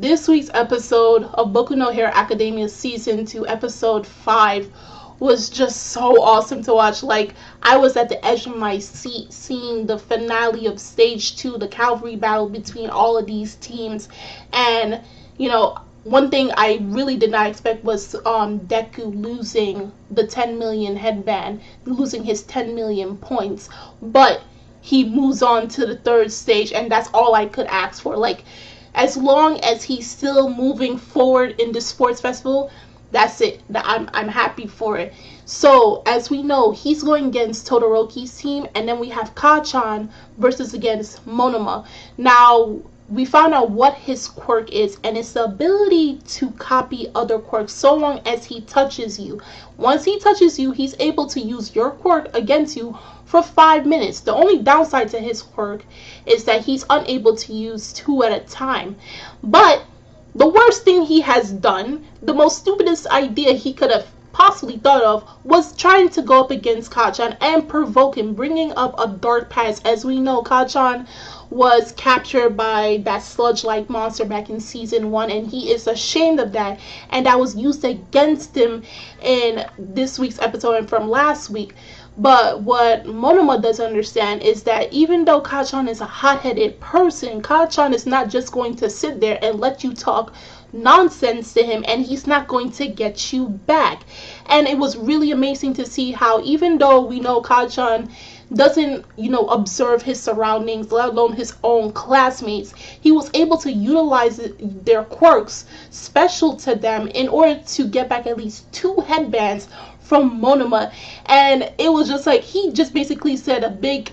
This week's episode of Boku no Hero Academia Season 2, Episode 5 was just so awesome to watch. Like, I was at the edge of my seat seeing the finale of Stage 2, the cavalry battle between all of these teams. And, one thing I really did not expect was Deku losing the 10 million headband, losing his 10 million points. But he moves on to the third stage, and that's all I could ask for. Like, as long as he's still moving forward in the sports festival, that's it. I'm happy for it. So, as we know, he's going against Todoroki's team, and then we have Kacchan versus against Monoma. Now, we found out what his quirk is, and it's the ability to copy other quirks so long as he touches you. Once he touches you, he's able to use your quirk against you for 5 minutes. The only downside to his quirk is that he's unable to use 2 at a time. But the worst thing he has done, the most stupidest idea he could have possibly thought of, was trying to go up against Kacchan and provoke him, bringing up a dark past. As we know, Kacchan was captured by that sludge-like monster back in Season 1, and he is ashamed of that, and that was used against him in this week's episode and from last week. But what Monoma doesn't understand is that even though Kacchan is a hot-headed person, Kacchan is not just going to sit there and let you talk nonsense to him, and he's not going to get you back. And it was really amazing to see how, even though we know Kacchan doesn't, observe his surroundings, let alone his own classmates, he was able to utilize their quirks special to them in order to get back at least 2 headbands from Monoma. And it was just like, he just basically said a big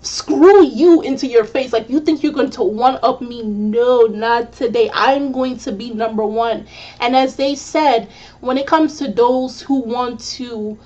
screw you into your face. Like, you think you're going to one-up me? No, not today. I'm going to be number 1. And as they said, when it comes to those who want to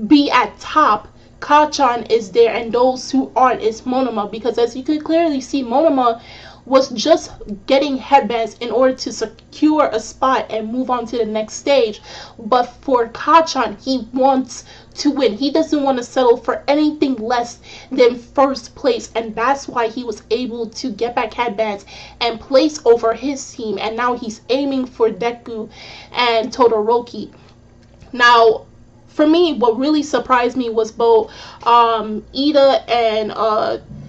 be at top, Kacchan is there, and those who aren't is Monoma, because as you can clearly see, Monoma was just getting headbands in order to secure a spot and move on to the next stage. But for Kacchan, he wants to win. He doesn't want to settle for anything less than first place, and that's why he was able to get back headbands and place over his team, and now he's aiming for Deku and Todoroki. Now, for me, what really surprised me was both Ida and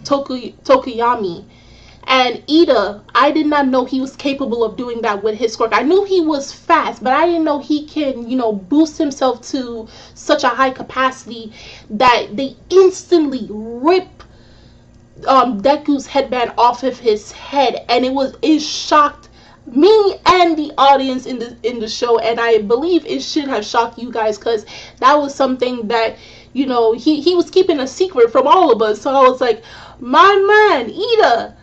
Tokuyami. And Ida, I did not know he was capable of doing that with his quirk. I knew he was fast, but I didn't know he can, boost himself to such a high capacity that they instantly rip Deku's headband off of his head. And it shocked me and the audience in the show, and I believe it should have shocked you guys, because that was something that he was keeping a secret from all of us. So I was like, my man, Ida,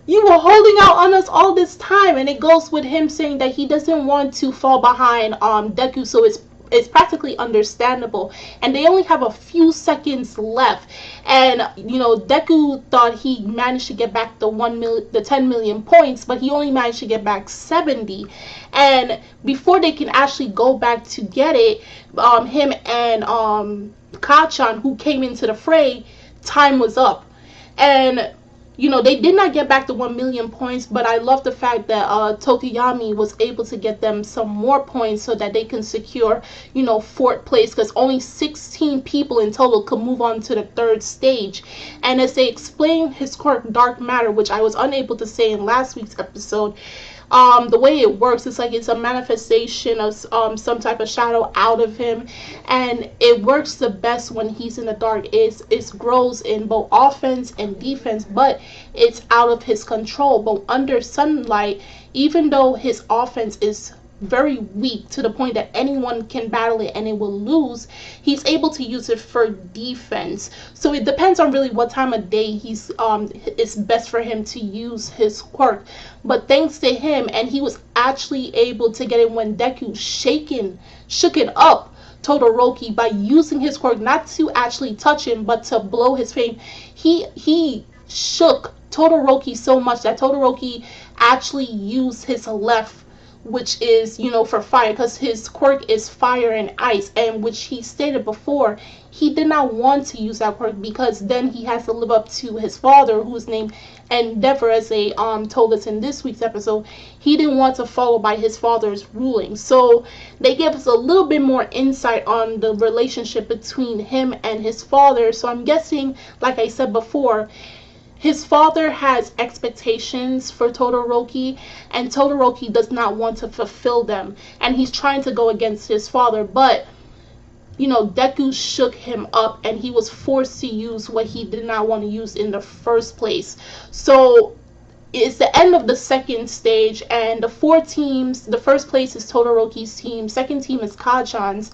you were holding out on us all this time. And it goes with him saying that he doesn't want to fall behind Deku, so it's practically understandable. And they only have a few seconds left, and Deku thought he managed to get back the 10 million points, but he only managed to get back 70. And before they can actually go back to get it, him and Kacchan, who came into the fray, time was up. And they did not get back the 1 million points, but I love the fact that Tokuyami was able to get them some more points so that they can secure, 4th place, because only 16 people in total could move on to the 3rd stage. And as they explain his quirk, Dark Matter, which I was unable to say in last week's episode, the way it works, it's like it's a manifestation of some type of shadow out of him, and it works the best when he's in the dark. It grows in both offense and defense, but it's out of his control. But under sunlight, even though his offense is very weak to the point that anyone can battle it and it will lose, he's able to use it for defense. So it depends on really what time of day it's best for him to use his quirk. But thanks to him, and he was actually able to get it when Deku shook it up Todoroki by using his quirk, not to actually touch him but to blow his fame. He shook Todoroki so much that Todoroki actually used his left, which is, for fire, because his quirk is fire and ice, and which he stated before, he did not want to use that quirk because then he has to live up to his father, who's named And Endeavor, as they told us in this week's episode, he didn't want to follow by his father's ruling. So they give us a little bit more insight on the relationship between him and his father. So I'm guessing, like I said before, his father has expectations for Todoroki, and Todoroki does not want to fulfill them. And he's trying to go against his father, but Deku shook him up, and he was forced to use what he did not want to use in the first place. So it's the end of the second stage, and the 4 teams, the first place is Todoroki's team, second team is Kacchan's,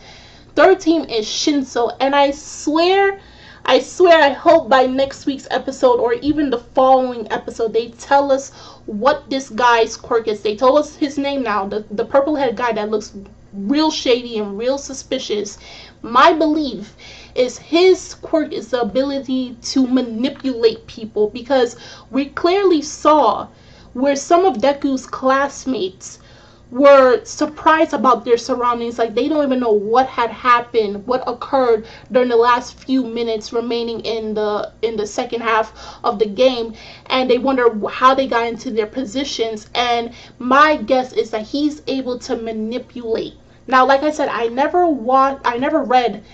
third team is Shinso, and I swear, I hope by next week's episode or even the following episode, they tell us what this guy's quirk is. They told us his name now, the purple-headed guy that looks real shady and real suspicious. My belief is his quirk is the ability to manipulate people, because we clearly saw where some of Deku's classmates were surprised about their surroundings. Like, they don't even know what had happened, what occurred during the last few minutes remaining in the second half of the game, and they wonder how they got into their positions. And my guess is that he's able to manipulate. Now, like I said, I never read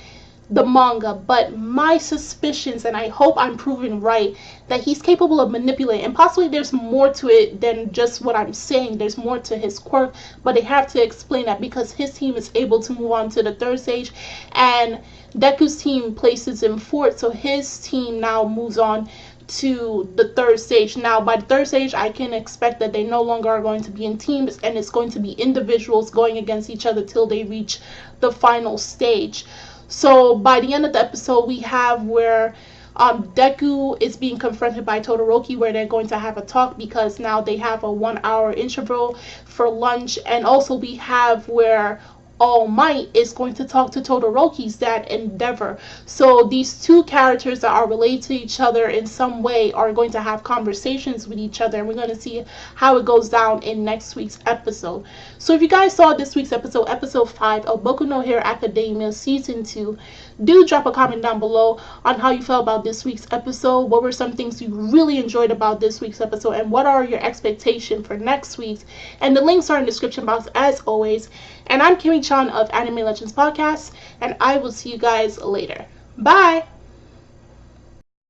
the manga, but my suspicions, and I hope I'm proven right, that he's capable of manipulating, and possibly there's more to it than just what I'm saying. There's more to his quirk, but they have to explain that, because his team is able to move on to the third stage, and Deku's team places in fourth, so his team now moves on to the third stage. Now, by the third stage, I can expect that they no longer are going to be in teams, and it's going to be individuals going against each other till they reach the final stage. So by the end of the episode, we have where Deku is being confronted by Todoroki, where they're going to have a talk, because now they have a 1-hour interval for lunch. And also we have where All Might is going to talk to Todoroki's dad, Endeavor. So these two characters that are related to each other in some way are going to have conversations with each other, and we're going to see how it goes down in next week's episode. So if you guys saw this week's episode, episode 5 of Boku no Hero Academia season 2, do drop a comment down below on how you felt about this week's episode. What were some things you really enjoyed about this week's episode, and what are your expectations for next week's? And the links are in the description box as always. And I'm Kacchan of Anime Legends Podcast, and I will see you guys later. Bye!